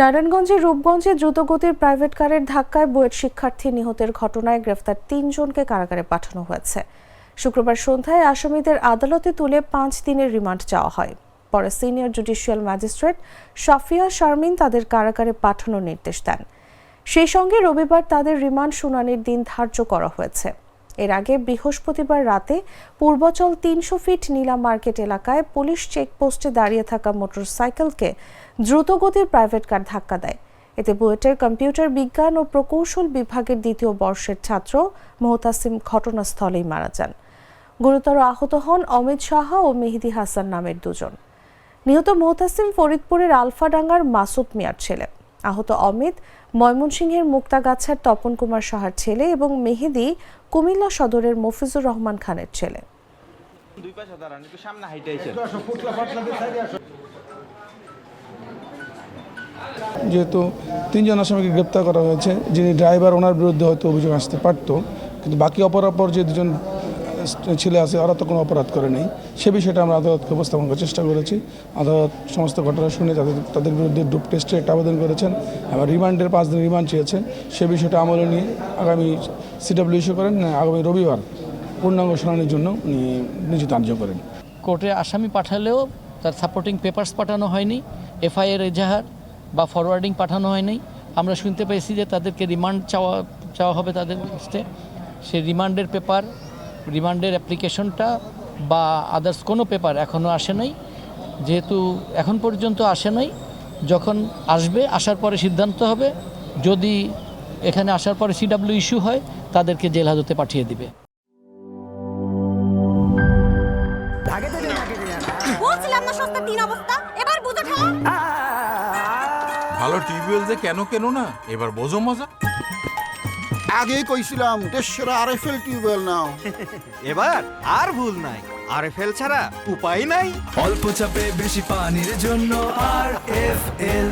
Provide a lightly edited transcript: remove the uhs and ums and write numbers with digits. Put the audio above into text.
নারায়ণগঞ্জের রূপগঞ্জে দ্রুতগতির প্রাইভেট কারের ধাক্কায় বুয়েট শিক্ষার্থী নিহতের ঘটনায় গ্রেফতার ৩ জনকে কারাগারে পাঠানো হয়েছে। শুক্রবার সন্ধ্যায় আসামিদের আদালতে তুলে ৫ দিনের রিমান্ড চাওয়া হয়। পরে senior judicial magistrate Shafia Sharmin তাদের কারাগারে পাঠানোর নির্দেশ দেন। সেই সঙ্গে রবিবার তাদের রিমান্ড শুনানির দিন ধার্য করা হয়েছে। এর আগে বৃহস্পতিবার রাতে পূর্বচল ৩০০ ফিট নীলা মার্কেট এলাকায় পুলিশ চেকপোস্টে দাঁড়িয়ে থাকা মোটরসাইকেলকে দ্রুতগতির প্রাইভেট কার ধাক্কা দেয়। এতে বুয়েটের কম্পিউটার বিজ্ঞান ও প্রকৌশল বিভাগের ২য় বর্ষের ছাত্র মোহতাসিম ঘটনাস্থলেই মারা যান। গুরুতর আহত হন অমিত সাহা ও মেহেদি হাসান নামের দুজন। নিহত মোহতাসিম ফরিদপুরের আলফাডাঙ্গার মাসুদ মিয়ার ছেলে। আহত অমিত ময়মনসিংহের মুক্তাগাছার তপন কুমার সাহার ছেলে এবং মেহেদি কুমিল্লা সদরের মফিজুর রহমান খানের ছেলে। যেহেতু ৩ জন আসামিকে গ্রেপ্তার করা হয়েছে, যিনি ড্রাইভার ওনার বিরুদ্ধে হয়তো অভিযোগ আসতে পারত, কিন্তু বাকি অপরাপর যে 2জন ছেলে আছে ওরা তো কোনো অপরাধ করে নেই। সে বিষয়টা আমরা আদালতকে উপস্থাপন করার চেষ্টা করেছি। আদালত সমস্ত ঘটনা শুনে তাদের বিরুদ্ধে ডোপ টেস্টের একটা আবেদন করেছেন, আবার রিমান্ডের 5 দিন রিমান্ড চেয়েছেন। সে বিষয়টা আমলে নিয়ে আগামী সিডব্লিউ ইস্যু করেন, আগামী রবিবার পূর্ণাঙ্গ শুনানির জন্য উনি নিযুক্ত ধার্য করেন। কোর্টে আসামি পাঠালেও তার সাপোর্টিং পেপারস পাঠানো হয়নি, এফআইআর এজাহার বা ফরওয়ার্ডিং পাঠানো হয়নি। আমরা শুনতে পেয়েছি যে তাদেরকে রিমান্ড চাওয়া হবে তাদের লিস্টে। সে রিমান্ডের পেপার, রিমান্ডের অ্যাপ্লিকেশনটা বা আদার্স কোনো পেপার এখনও আসে নাই। যেহেতু এখন পর্যন্ত আসে নাই, যখন আসবে আসার পরে সিদ্ধান্ত হবে। যদি এখানে আসার পরে সিডব্লিউ ইস্যু হয় তাদেরকে জেল হাজতে পাঠিয়ে দিবে। ভালো টিউবওয়েল যে কেন না এবার বোঝো মজা। আগেই কইছিলাম দেশের আরএফএল টিউবওয়েল নাও। এবার আর ভুল নাই, আরএফএল ছাড়া উপায় নাই। অল্প চাপে বেশি পানির জন্য আরএফএল।